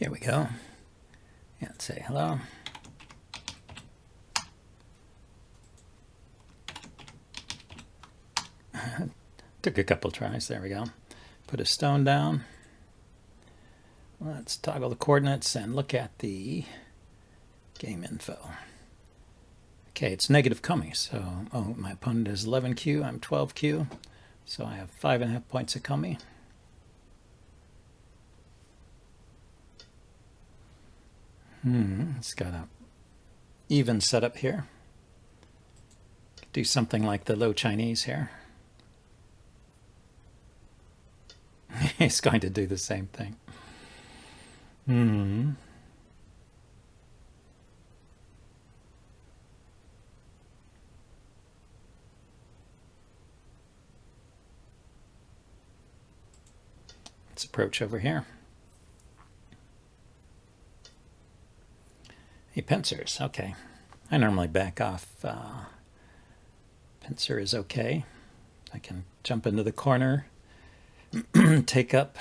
Here we go. And say hello. Took a couple tries. There we go. Put a stone down. Let's toggle the coordinates and look at the game info. Okay, it's negative kumi. So, my opponent is 11Q. I'm 12Q. So I have 5.5 points of kumi. It's got a even setup here. Do something like the low Chinese here. He's going to do the same thing. Let's approach over here. He pincers. Okay. I normally back off. Pincer is okay. I can jump into the corner, take up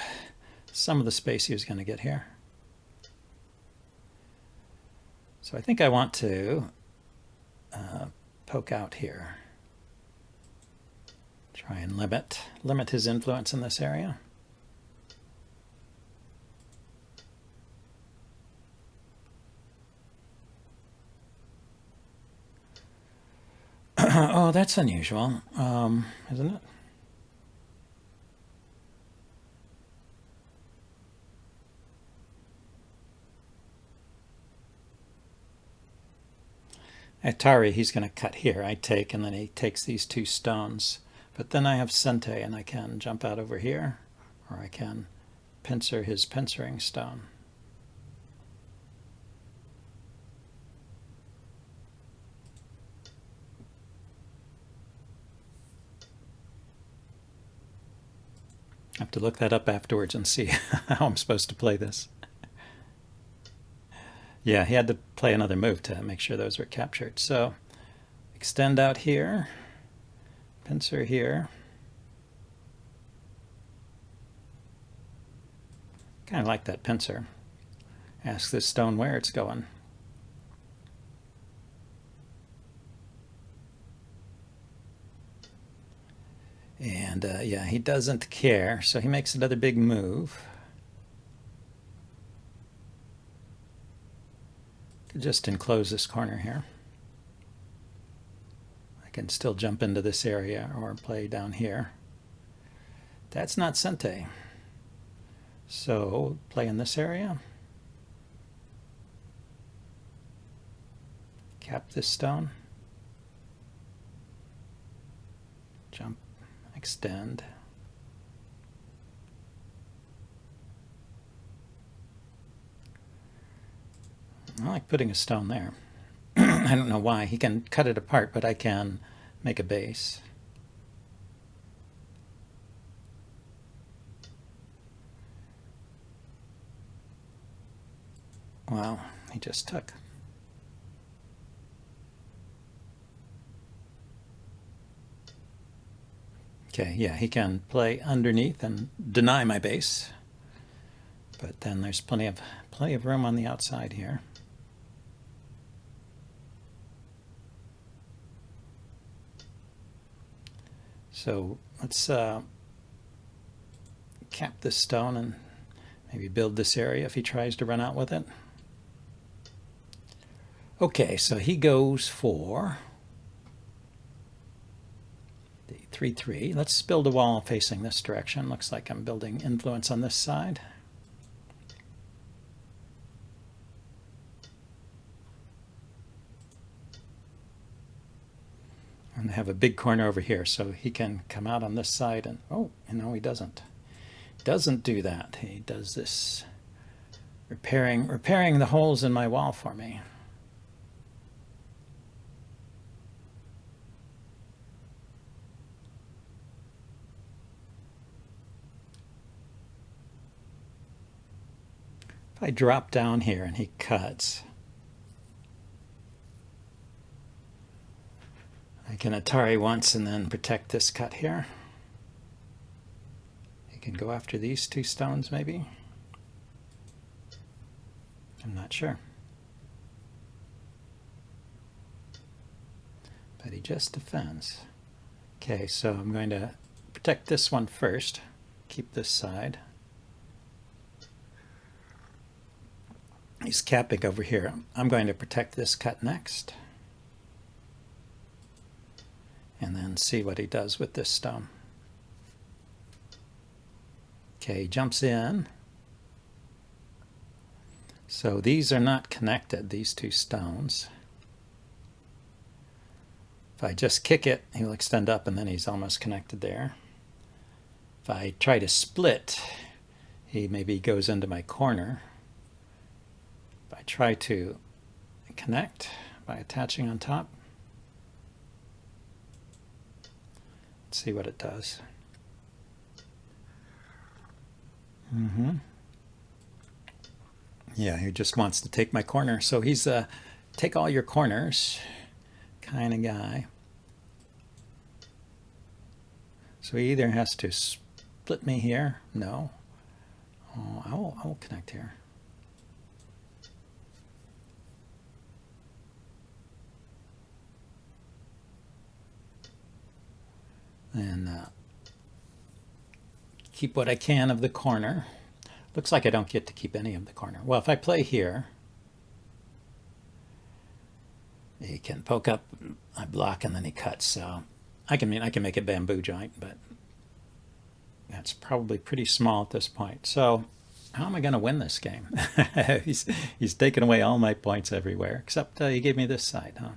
some of the space he was going to get here. So I think I want to poke out here. Try and limit his influence in this area. Oh, that's unusual, isn't it? Atari, he's going to cut here. I take, and then he takes these two stones. But then I have Sente, and I can jump out over here, or I can pincer his pincering stone. I have to look that up afterwards and see how I'm supposed to play this. Yeah, he had to play another move to make sure those were captured. So extend out here, pincer here. Kind of like that pincer. Ask this stone where it's going. And yeah, he doesn't care, so he makes another big move. Just enclose this corner here. I can still jump into this area or play down here. That's not Sente. So play in this area. Cap this stone. Jump, extend. I like putting a stone there. I don't know why. He can cut it apart, but I can make a base. Wow, he just took. Okay, yeah, he can play underneath and deny my base. But then there's plenty of room on the outside here. So let's cap this stone and maybe build this area if he tries to run out with it. Okay, so he goes for the 3-3. Let's build a wall facing this direction. Looks like I'm building influence on this side. And have a big corner over here, so he can come out on this side and, oh, no, he doesn't. Doesn't do that. He does this repairing the holes in my wall for me. If I drop down here and he cuts, I can Atari once and then protect this cut here. He can go after these two stones maybe. I'm not sure. But he just defends. Okay, so I'm going to protect this one first. Keep this side. He's capping over here. I'm going to protect this cut next. And then see what he does with this stone. Okay, he jumps in. So these are not connected, these two stones. If I just kick it, he'll extend up and then he's almost connected there. If I try to split, he maybe goes into my corner. If I try to connect by attaching on top, let's see what it does. Yeah, he just wants to take my corner. So he's a take all your corners kind of guy. So he either has to split me here. No. Oh, I will connect here. And keep what I can of the corner. Looks like I don't get to keep any of the corner. Well, if I play here, he can poke up, I block, and then he cuts. So I can make a bamboo joint, but that's probably pretty small at this point. So how am I going to win this game? He's taken away all my points everywhere, except he gave me this side, huh?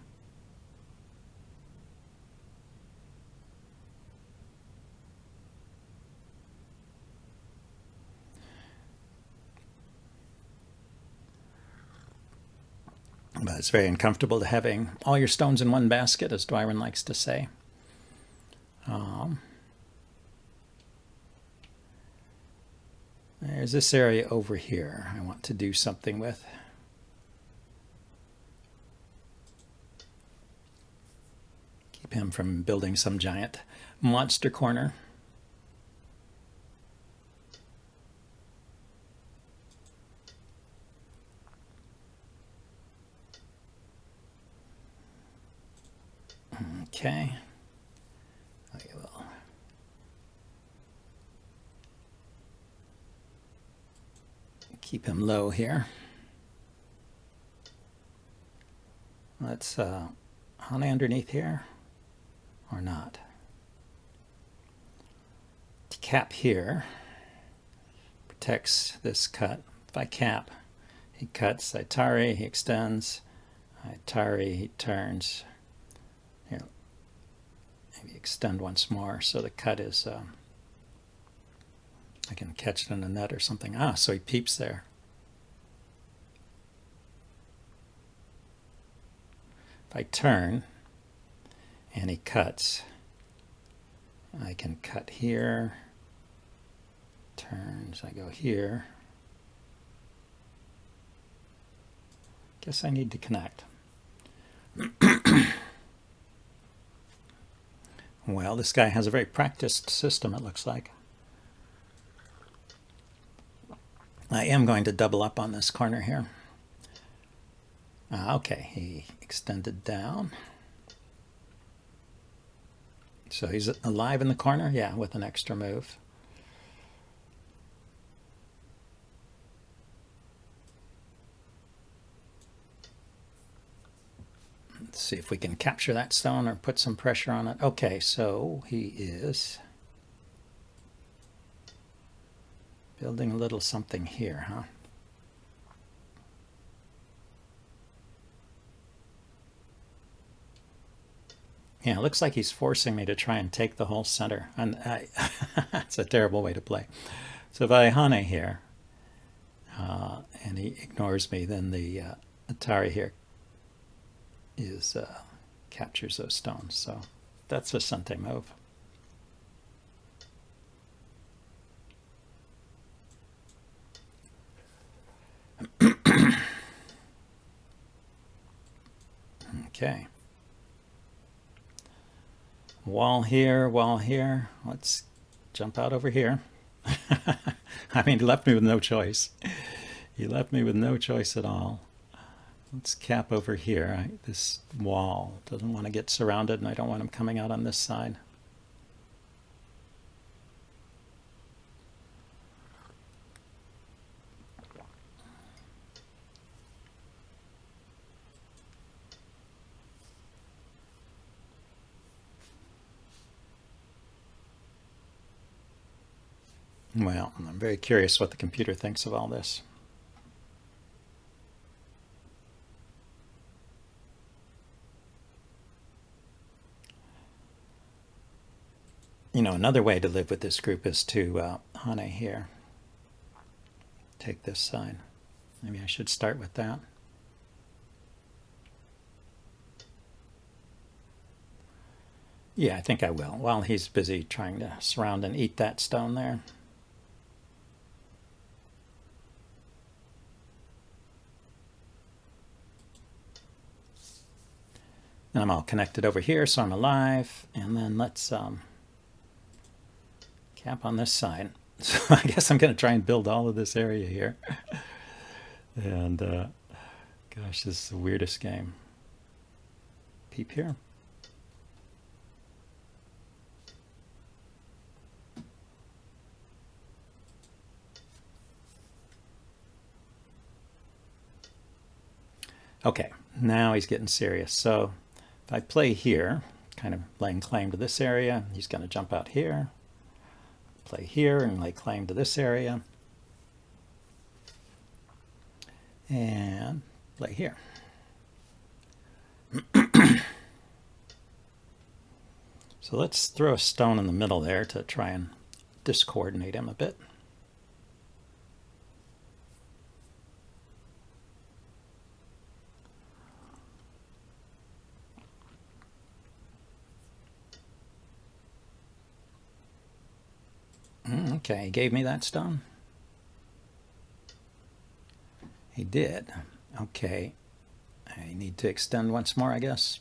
But it's very uncomfortable to having all your stones in one basket, as Dwyron likes to say. There's this area over here I want to do something with. Keep him from building some giant monster corner. Okay. Okay, well. Keep him low here. Let's honey underneath here, or not. Cap here protects this cut. If I cap, he cuts. I tari, he extends. I tari, he turns. Here, maybe extend once more so the cut is. I can catch it in a net or something. Ah, so he peeps there. If I turn and he cuts, I can cut here, turns, I go here. Guess I need to connect. Well, this guy has a very practiced system, it looks like. I am going to double up on this corner here. Okay, he extended down. So he's alive in the corner? Yeah, with an extra move. Let's see if we can capture that stone or put some pressure on it. Okay, so he is building a little something here, huh? Yeah, it looks like he's forcing me to try and take the whole center. And that's a terrible way to play. So if I hane here, and he ignores me, then the Atari here is captures those stones. So that's a Sente move. Okay. Wall here, wall here. Let's jump out over here. I mean, he left me with no choice. He left me with no choice at all. Let's cap over here. This wall doesn't want to get surrounded, and I don't want him coming out on this side. Well, I'm very curious what the computer thinks of all this. You know, another way to live with this group is to Hane here. Take this side. Maybe I should start with that. Yeah, I think I will, while he's busy trying to surround and eat that stone there. And I'm all connected over here, so I'm alive. And then let's cap on this side. So I guess I'm going to try and build all of this area here. And gosh, this is the weirdest game. Peep here. Okay, now he's getting serious. So if I play here, kind of laying claim to this area, he's going to jump out here, play here and lay claim to this area, and play here. So let's throw a stone in the middle there to try and discoordinate him a bit. Okay, he gave me that stone. He did. Okay, I need to extend once more, I guess.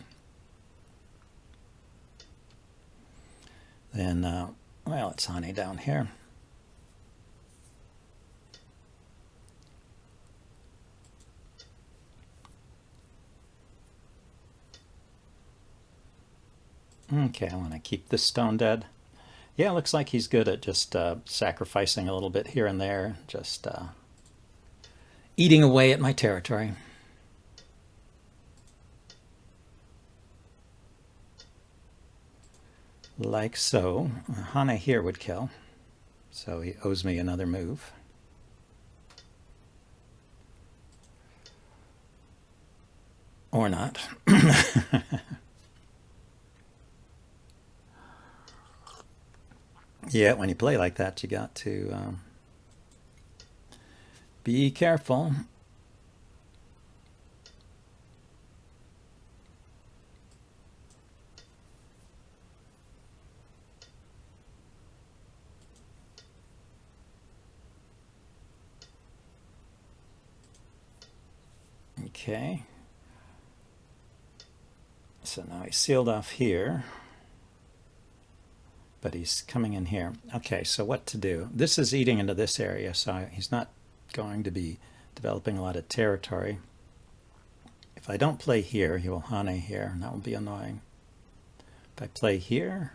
Then, well, it's Hane down here. Okay, I want to keep this stone dead. Yeah, looks like he's good at just sacrificing a little bit here and there, just eating away at my territory. Like so. Hane here would kill, so he owes me another move. Or not. Yeah, when you play like that, you got to be careful. Okay. So now he's sealed off here. But he's coming in here. Okay, so what to do? This is eating into this area, so he's not going to be developing a lot of territory. If I don't play here, he will Hane here, and that will be annoying. If I play here,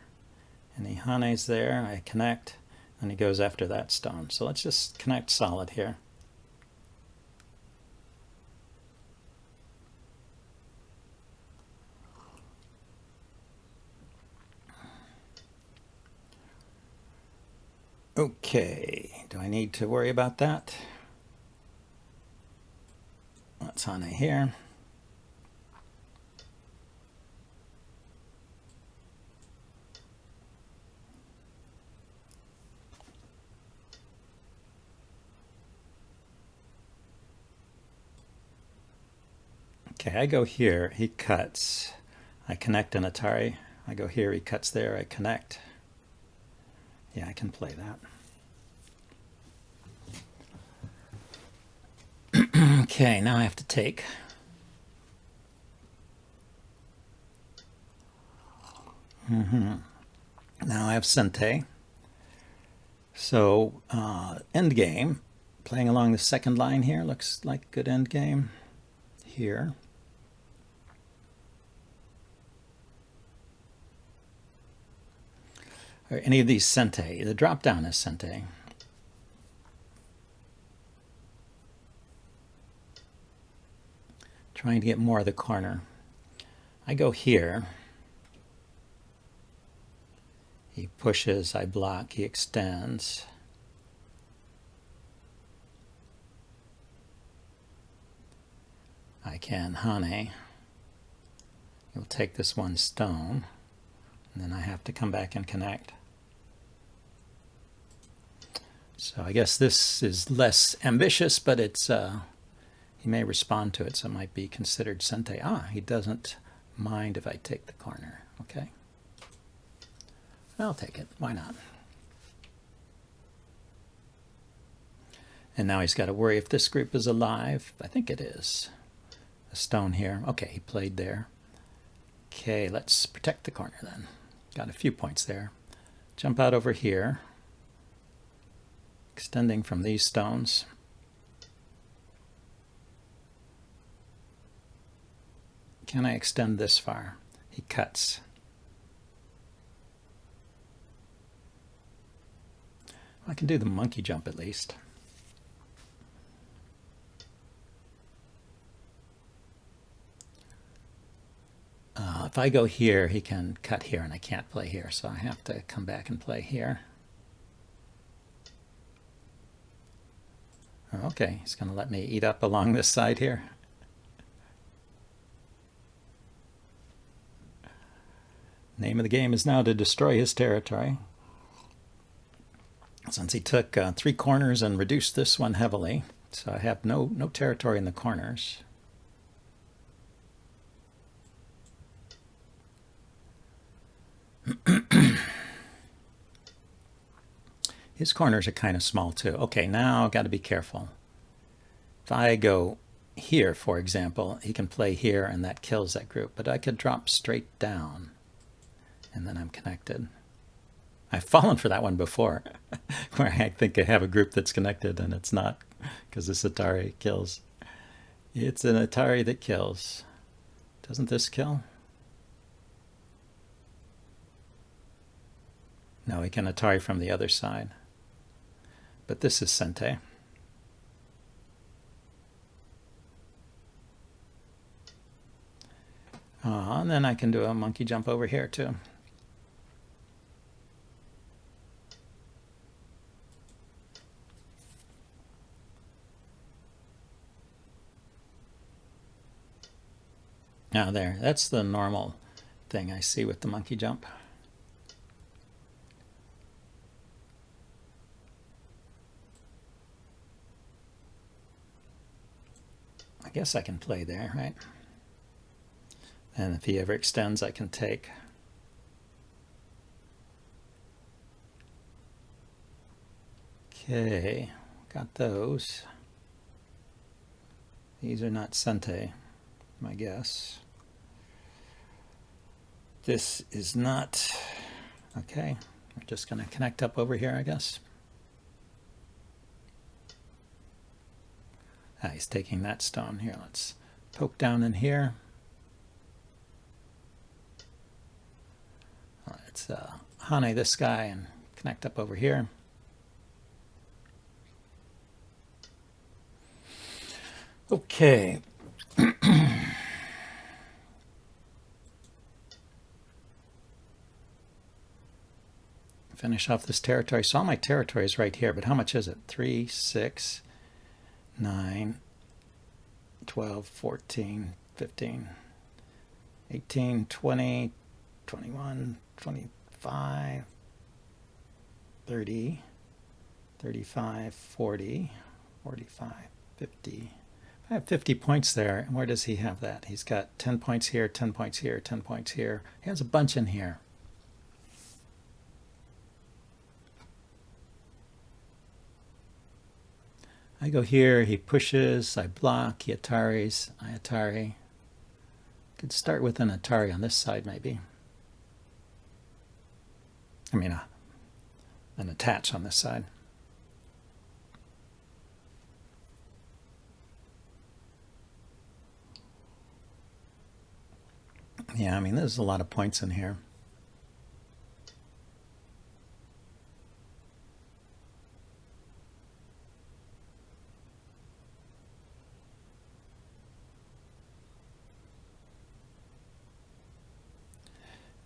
and he Hane's there, I connect, and he goes after that stone. So let's just connect solid here. Okay, do I need to worry about that? That's Hane here. Okay, I go here, he cuts. I connect an Atari. I go here, he cuts there, I connect. Yeah, I can play that. Okay, now I have to take. Now I have Sente. So, end game, Playing along the second line here looks like a good end game here. Are any of these sente? The drop down is sente. Trying to get more of the corner. I go here. He pushes, I block, he extends. I can hane. He'll take this one stone, and then I have to come back and connect. So I guess this is less ambitious, but it's he may respond to it, so it might be considered sente. He doesn't mind if I take the corner. Okay. I'll take it. Why not? And now he's got to worry if this group is alive. I think it is. A stone here. Okay, he played there. Okay, let's protect the corner then. Got a few points there. Jump out over here. Extending from these stones. Can I extend this far? He cuts. I can do the monkey jump at least. If I go here, he can cut here, and I can't play here, so I have to come back and play here. Okay, he's going to let me eat up along this side here. Name of the game is now to destroy his territory. Since he took 3 corners and reduced this one heavily, so I have no territory in the corners. His corners are kind of small too. Okay, now I've got to be careful. If I go here, for example, he can play here and that kills that group, but I could drop straight down and then I'm connected. I've fallen for that one before, where I think I have a group that's connected and it's not, because this Atari kills. It's an Atari that kills. Doesn't this kill? No, he can Atari from the other side. But this is sente. And then I can do a monkey jump over here too. Now there, that's the normal thing I see with the monkey jump. I guess I can play there, right? And if he ever extends, I can take. Okay, got those. These are not sente, my guess. This is not. Okay, we're just going to connect up over here, I guess. He's taking that stone here. Let's poke down in here. Let's hane this guy and connect up over here. Okay. Finish off this territory. So all my territory is right here, but how much is it? 3, 6, 9, 12, 14, 15, 18, 20, 21, 25, 30, 35, 40, 45, 50. I have 50 points there. And where does he have that? He's got 10 points here, 10 points here, 10 points here. He has a bunch in here. I go here, he pushes, I block, he Ataris, I Atari. Could start with an Atari on this side maybe. I mean, an attach on this side. Yeah, I mean, there's a lot of points in here.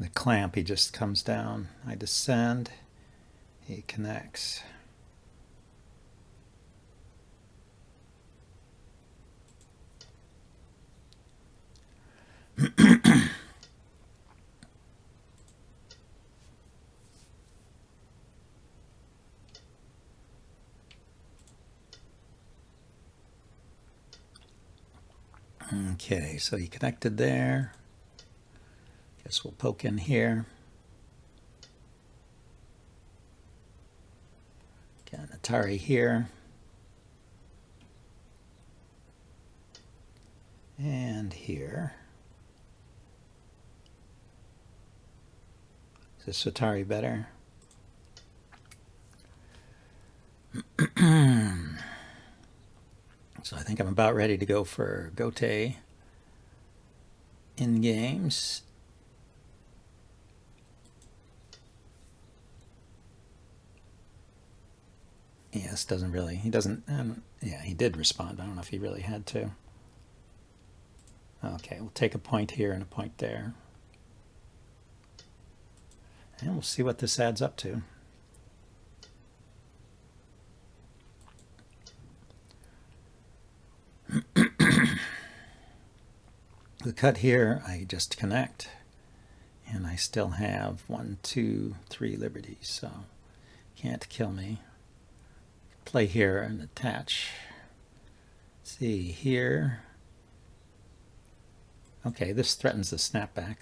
The clamp, he just comes down. I descend. He connects. Okay, so he connected there. Guess we'll poke in here. Got an Atari here. And here. Is this Atari better? So I think I'm about ready to go for Gote in games. Yes, doesn't really. He doesn't. Yeah, he did respond. I don't know if he really had to. Okay, we'll take a point here and a point there. And we'll see what this adds up to. The cut here, I just connect. And I still have 1, 2, 3 liberties, so can't kill me. Play here and attach. See here. Okay, this threatens the snapback.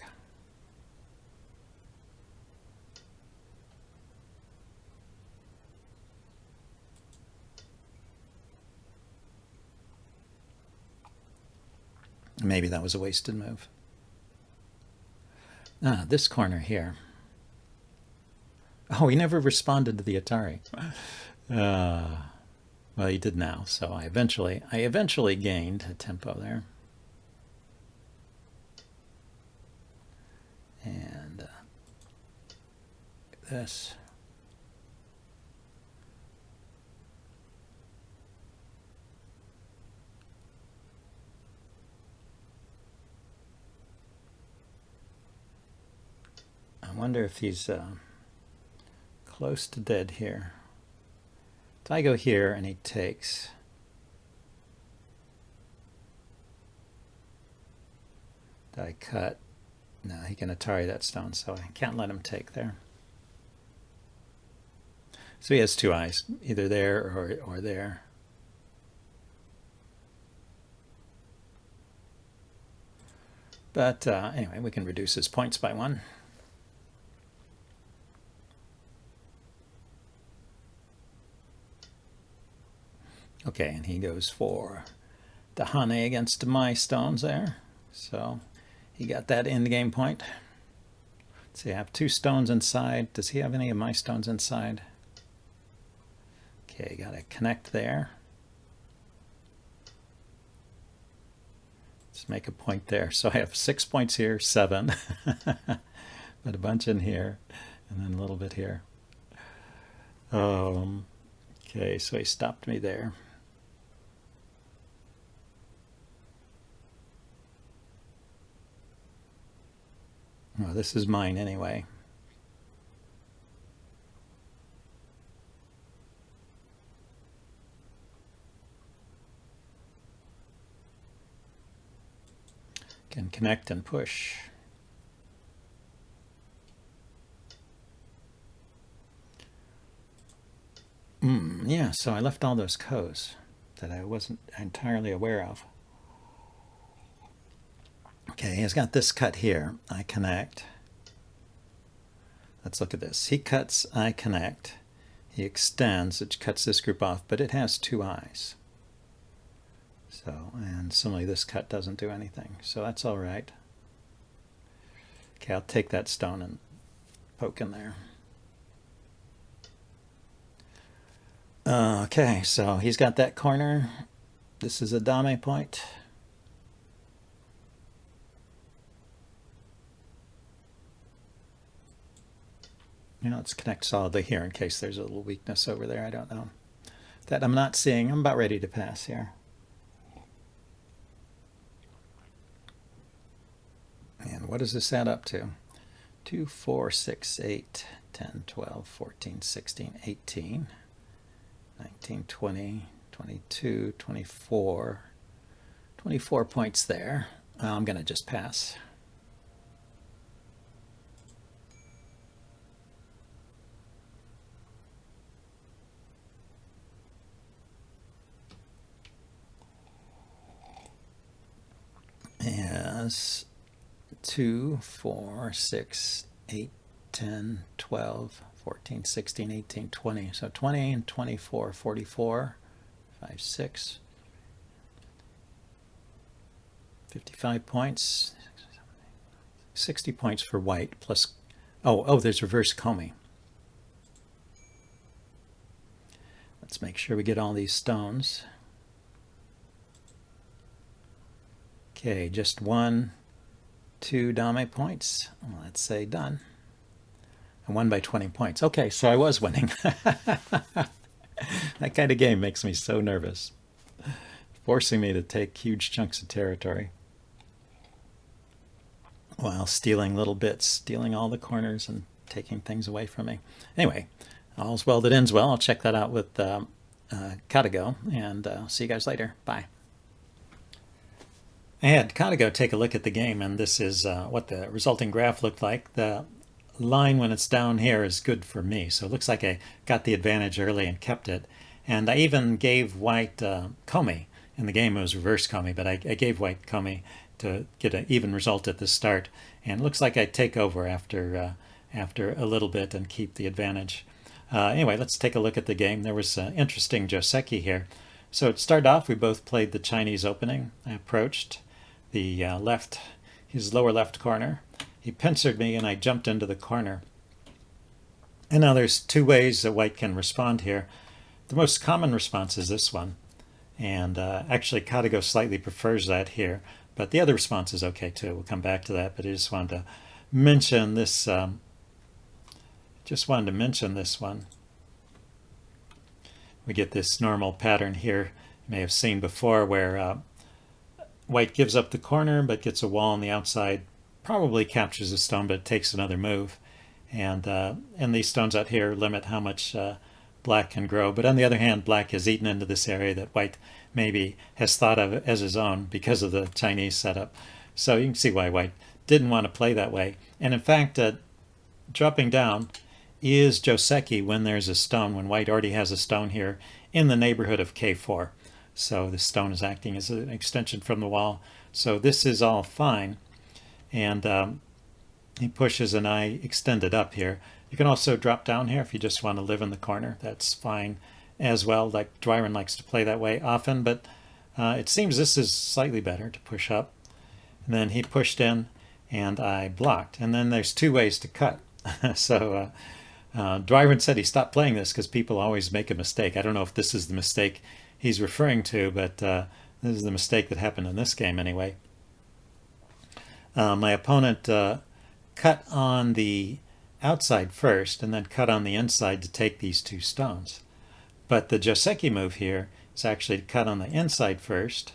Maybe that was a wasted move. This corner here. Oh, he never responded to the Atari. Well, he did now, so I eventually gained a tempo there. And this. I wonder if he's close to dead here. So I go here and he takes. Did I cut? No, he can Atari that stone, so I can't let him take there. So he has 2 eyes, either there or there. But anyway, we can reduce his points by 1. Okay, and he goes for the Hane against my stones there. So he got that end game point. Let's see, I have 2 stones inside. Does he have any of my stones inside? Okay, got to connect there. Let's make a point there. So I have 6 points here, 7, but a bunch in here, and then a little bit here. Okay, so he stopped me there. Well, this is mine anyway. Can connect and push. Yeah, so I left all those codes that I wasn't entirely aware of. Okay, he's got this cut here. I connect. Let's look at this. He cuts, I connect. He extends, which cuts this group off, but it has 2 eyes. So, and similarly, this cut doesn't do anything. So that's all right. Okay, I'll take that stone and poke in there. Okay, so he's got that corner. This is a dame point. let's connect solidly here in case there's a little weakness over there. I don't know. That I'm not seeing. I'm about ready to pass here. And what does this add up to? 2, 4, 6, 8, 10, 12, 14, 16, 18, 19, 20, 22, 24. 24 points there. I'm going to just pass. As 2, 4, 6, 8, 10, 12, 14, 16, 18, 20. So 20 and 24, 44, 5, 6. 55 points. 60 points for white plus, oh, there's reverse Comey. Let's make sure we get all these stones. Okay, just 1, 2 dame points. Let's say done. I won by 20 points. Okay, so I was winning. That kind of game makes me so nervous, forcing me to take huge chunks of territory while stealing little bits, stealing all the corners and taking things away from me. Anyway, all's well that ends well. I'll check that out with Katago, and see you guys later. Bye. I had Katago take a look at the game, and this is what the resulting graph looked like. The line when it's down here is good for me, so it looks like I got the advantage early and kept it. And I even gave white Comey. In the game it was reverse Comey, but I gave white Comey to get an even result at the start. And it looks like I take over after a little bit and keep the advantage. Anyway, let's take a look at the game. There was an interesting Joseki here. So it started off, we both played the Chinese opening. I approached the his lower left corner. He pincered me and I jumped into the corner. And now there's two ways that white can respond here. The most common response is this one. And actually Katago slightly prefers that here. But the other response is okay too. We'll come back to that. But I just wanted to mention this. One. We get this normal pattern here. You may have seen before where white gives up the corner but gets a wall on the outside. Probably captures a stone, but it takes another move. And these stones out here limit how much black can grow. But on the other hand, black has eaten into this area that white maybe has thought of as his own because of the Chinese setup. So you can see why white didn't want to play that way. And in fact, dropping down is Joseki when there's a stone, when white already has a stone here in the neighborhood of K4. So the stone is acting as an extension from the wall. So this is all fine. And he pushes and I extend it up here. You can also drop down here if you just want to live in the corner. That's fine as well. Like Dwyron likes to play that way often, but it seems this is slightly better to push up. And then he pushed in and I blocked. And then there's two ways to cut. So Dwyron said he stopped playing this because people always make a mistake. I don't know if this is the mistake he's referring to, but this is the mistake that happened in this game anyway. My opponent cut on the outside first and then cut on the inside to take these two stones. But the Joseki move here is actually to cut on the inside first.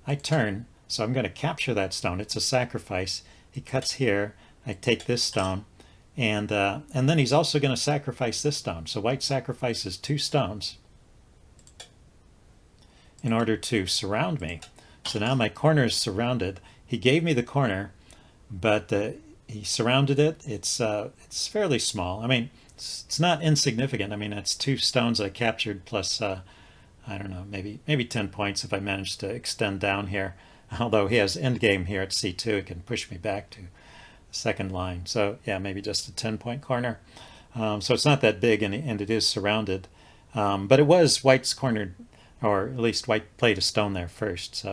I turn, so I'm going to capture that stone. It's a sacrifice. He cuts here. I take this stone. And then he's also going to sacrifice this stone. So white sacrifices two stones in order to surround me. So now my corner is surrounded. He gave me the corner, but he surrounded it. It's fairly small. I mean, it's not insignificant. I mean, it's two stones I captured plus, I don't know, maybe 10 points if I manage to extend down here. Although he has endgame here at C2, it can push me back to the second line. So yeah, maybe just a 10-point corner. So it's not that big, and it is surrounded. But it was white's cornered, or at least white played a stone there first.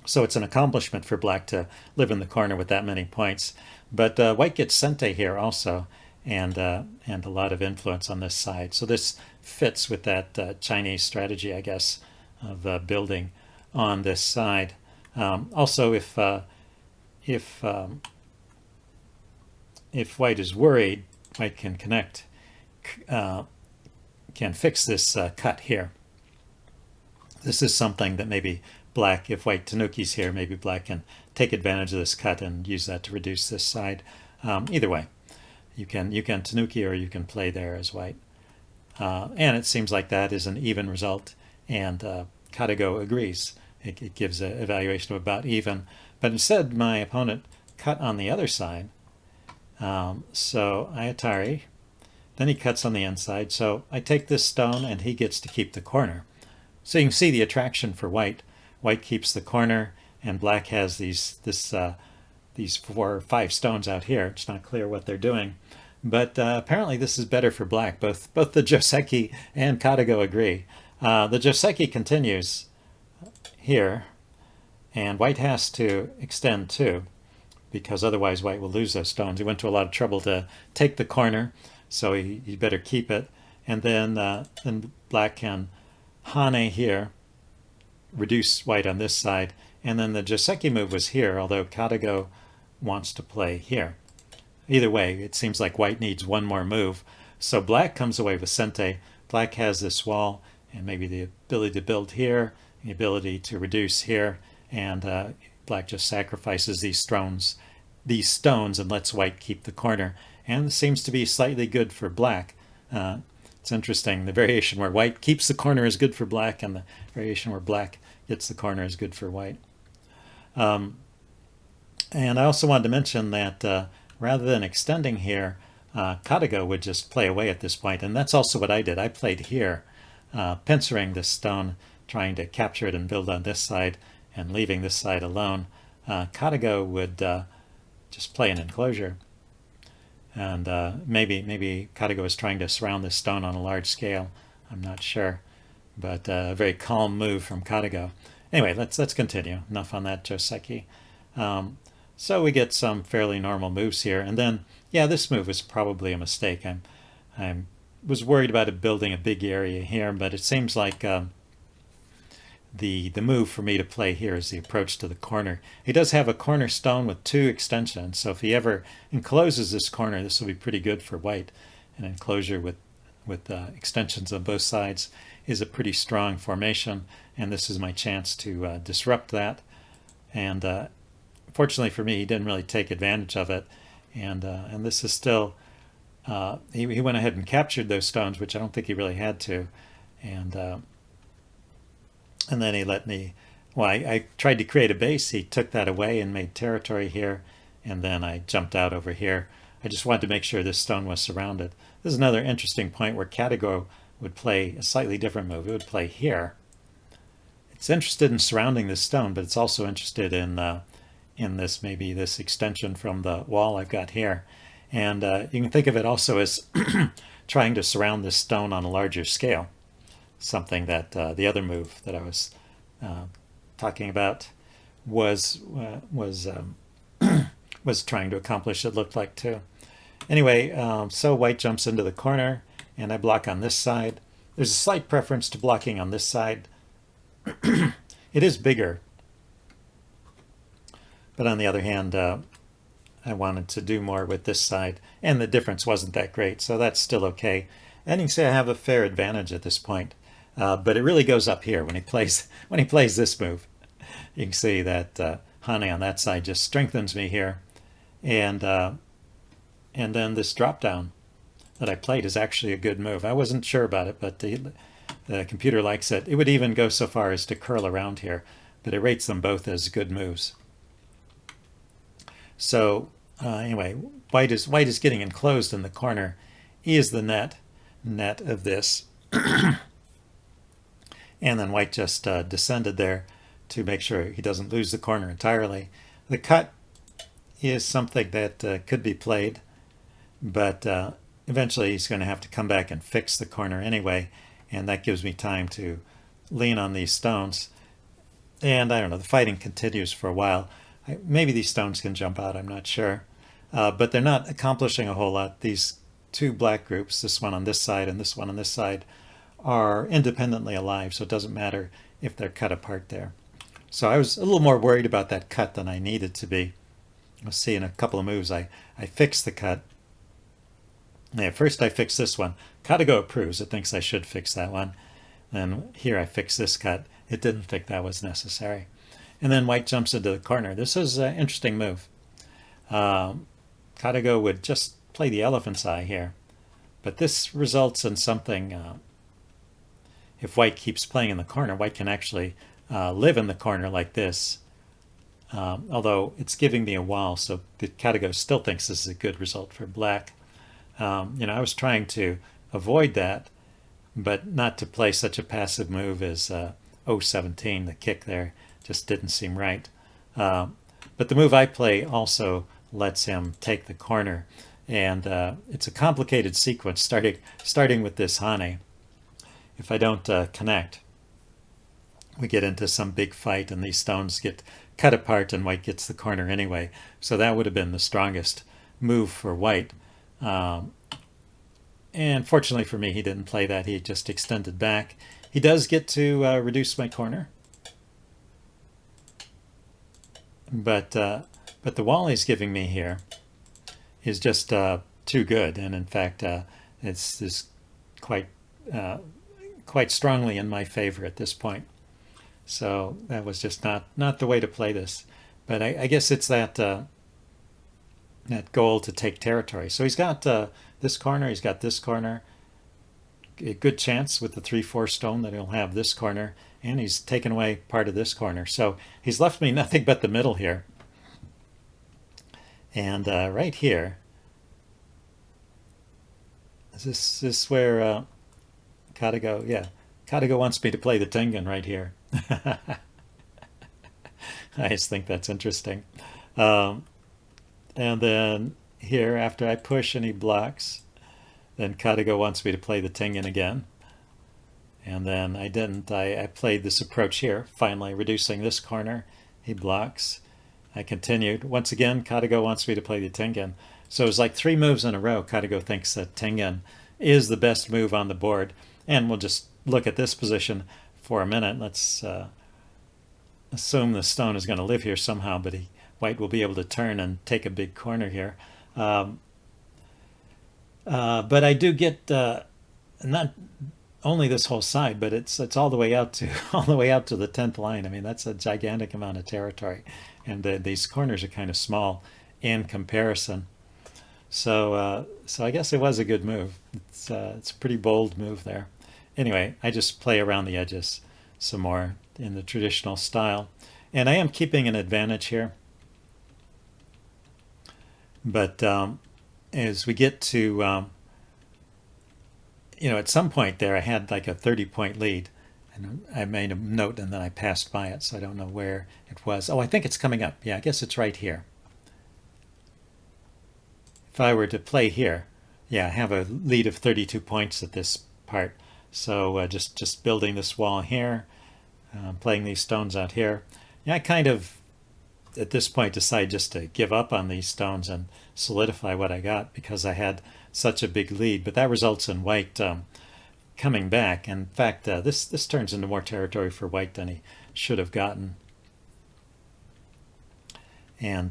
So it's an accomplishment for black to live in the corner with that many points. But white gets Sente here also, and a lot of influence on this side. So this fits with that Chinese strategy, I guess, of building on this side. Also, if white is worried, white can can fix this cut here. This is something that maybe black, if white Tanuki's here, maybe black can take advantage of this cut and use that to reduce this side. Either way, you can Tanuki or you can play there as white. And it seems like that is an even result, and Katago agrees. It gives an evaluation of about even, but instead my opponent cut on the other side. So I Atari, then he cuts on the inside, so I take this stone and he gets to keep the corner. So you can see the attraction for white. White keeps the corner, and black has these 4 or 5 stones out here. It's not clear what they're doing, but apparently this is better for black. Both the Joseki and Katago agree. The Joseki continues here, and white has to extend too, because otherwise white will lose those stones. He went to a lot of trouble to take the corner, so he better keep it. And then black can Hane here, reduce white on this side, and then the Joseki move was here, although Katago wants to play here. Either way, it seems like white needs one more move, so black comes away with Sente. Black has this wall and maybe the ability to build here, the ability to reduce here, and black just sacrifices these stones and lets white keep the corner, and it seems to be slightly good for black. It's interesting. The variation where white keeps the corner is good for black, and the variation where black gets the corner is good for white. And I also wanted to mention that rather than extending here, Katago would just play away at this point, and that's also what I did. I played here, pincering this stone, trying to capture it and build on this side, and leaving this side alone. Katago would just play an enclosure. And maybe Katago is trying to surround this stone on a large scale. I'm not sure, but a very calm move from Katago. Anyway, let's continue. Enough on that Joseki. So we get some fairly normal moves here, and then yeah, this move was probably a mistake. I was worried about it building a big area here, but it seems like the move for me to play here is the approach to the corner. He does have a corner stone with 2 extensions, so if he ever encloses this corner, this will be pretty good for white. An enclosure with extensions on both sides is a pretty strong formation, and this is my chance to disrupt that. And fortunately for me, he didn't really take advantage of it, and this is still he went ahead and captured those stones, which I don't think he really had to, and then he let me, well, I tried to create a base. He took that away and made territory here, and then I jumped out over here. I just wanted to make sure this stone was surrounded. This is another interesting point where Katago would play a slightly different move. It would play here. It's interested in surrounding this stone, but it's also interested in this, maybe this extension from the wall I've got here. And you can think of it also as trying to surround this stone on a larger scale. Something that the other move that I was talking about was trying to accomplish, it looked like too. Anyway, so white jumps into the corner, and I block on this side. There's a slight preference to blocking on this side. It is bigger, but on the other hand, I wanted to do more with this side, and the difference wasn't that great, so that's still okay. And you can say I have a fair advantage at this point. But it really goes up here when he plays this move. You can see that Hane on that side just strengthens me here, and then this drop down that I played is actually a good move. I wasn't sure about it, but the computer likes it. It would even go so far as to curl around here, but it rates them both as good moves. So anyway, white is getting enclosed in the corner. E is the net of this. And then white just descended there to make sure he doesn't lose the corner entirely. The cut is something that could be played, but eventually he's going to have to come back and fix the corner anyway, and that gives me time to lean on these stones. And I don't know, the fighting continues for a while. Maybe these stones can jump out, I'm not sure. But they're not accomplishing a whole lot. These 2 black groups, this one on this side and this one on this side, are independently alive, so it doesn't matter if they're cut apart there. So I was a little more worried about that cut than I needed to be. We'll see in a couple of moves I fixed the cut, Yeah, first I fix this one. Katago approves. It thinks I should fix that one. And here I fix this cut. It didn't think that was necessary. And then white jumps into the corner. This is an interesting move. Katago would just play the elephant's eye here. But this results in something. If white keeps playing in the corner, white can actually live in the corner like this. Although it's giving me a wall, so the Katago still thinks this is a good result for black. I was trying to avoid that, but not to play such a passive move as 017, the kick there, just didn't seem right. But the move I play also lets him take the corner, and it's a complicated sequence starting with this Hane. If I don't connect, we get into some big fight and these stones get cut apart and white gets the corner anyway. So that would have been the strongest move for white. And fortunately for me, he didn't play that. He just extended back. He does get to reduce my corner. But the wall he's giving me here is just too good. And in fact, it's quite strongly in my favor at this point. So that was just not the way to play this. But I guess it's that goal to take territory. So he's got this corner, he's got this corner. A good chance with the 3-4 stone that he'll have this corner, and he's taken away part of this corner. So he's left me nothing but the middle here. And right here, is this where Katago, yeah, Katago wants me to play the tengen right here. I just think that's interesting. And then here, after I push and he blocks, then Katago wants me to play the tengen again. And then I didn't. I played this approach here, finally reducing this corner. He blocks. I continued. Once again, Katago wants me to play the tengen. So it was like 3 moves in a row. Katago thinks that tengen is the best move on the board. And we'll just look at this position for a minute. Let's assume the stone is going to live here somehow, but white will be able to turn and take a big corner here. But I do get not only this whole side, but it's all the way out to the 10th line. I mean, that's a gigantic amount of territory, and these corners are kind of small in comparison. So I guess it was a good move. It's a pretty bold move there. Anyway, I just play around the edges some more in the traditional style, and I am keeping an advantage here. But as we get to at some point there, I had like a 30-point lead, and I made a note and then I passed by it, so I don't know where it was. Oh, I think it's coming up. Yeah, I guess it's right here. If I were to play here, yeah, I have a lead of 32 points at this part. So just building this wall here, playing these stones out here. Yeah, I kind of, at this point, decide just to give up on these stones and solidify what I got because I had such a big lead. But that results in white coming back. In fact, this turns into more territory for white than he should have gotten. And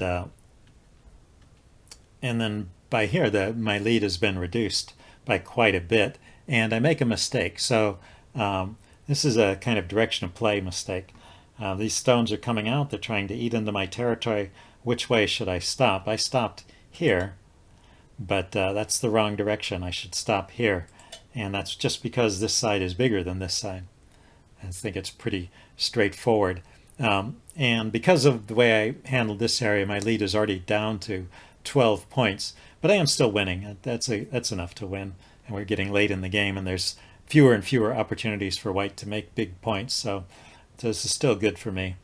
then by here, my lead has been reduced by quite a bit, and I make a mistake. So this is a kind of direction of play mistake. These stones are coming out. They're trying to eat into my territory. Which way should I stop? I stopped here, but that's the wrong direction. I should stop here, and that's just because this side is bigger than this side. I think it's pretty straightforward. And because of the way I handled this area, my lead is already down to 12 points, but I am still winning. That's enough to win, and we're getting late in the game, and there's fewer and fewer opportunities for white to make big points, so this is still good for me.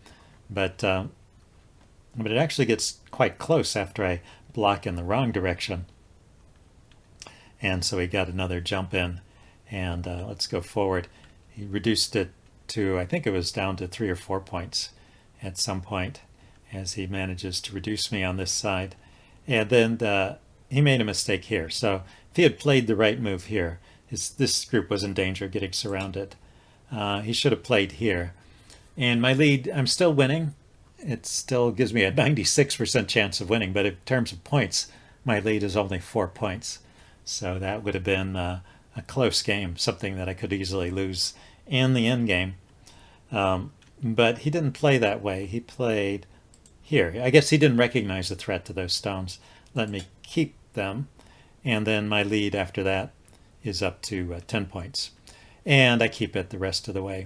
But it actually gets quite close after I block in the wrong direction, and so he got another jump in, and let's go forward. He reduced it to, I think it was down to 3 or 4 points at some point, as he manages to reduce me on this side. And then he made a mistake here. So if he had played the right move here, this group was in danger of getting surrounded. He should have played here. And my lead, I'm still winning. It still gives me a 96% chance of winning, but in terms of points, my lead is only 4 points. So that would have been a close game, something that I could easily lose in the end game. But he didn't play that way. He played here. I guess he didn't recognize the threat to those stones. Let me keep them. And then my lead after that is up to 10 points. And I keep it the rest of the way.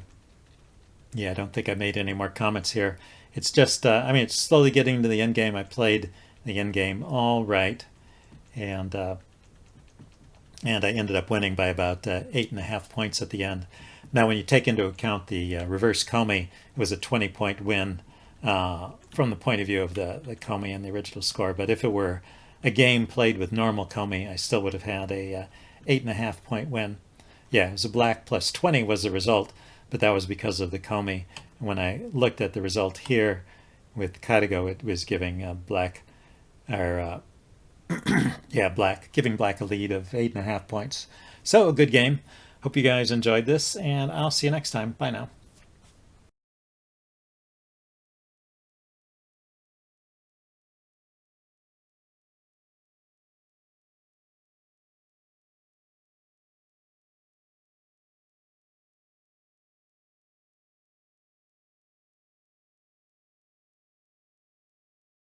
Yeah, I don't think I made any more comments here. It's just, I mean, it's slowly getting to the end game. I played the end game all right. And I ended up winning by about 8.5 points at the end. Now, when you take into account the reverse Comey, it was a 20-point win from the point of view of the Comey and the original score. But if it were a game played with normal Comey, I still would have had a 8.5-point win. Yeah, it was a black plus 20 was the result, but that was because of the Comey. When I looked at the result here with Katago, it was giving black, or yeah, black, giving black a lead of 8.5 points. So a good game. Hope you guys enjoyed this, and I'll see you next time. Bye now.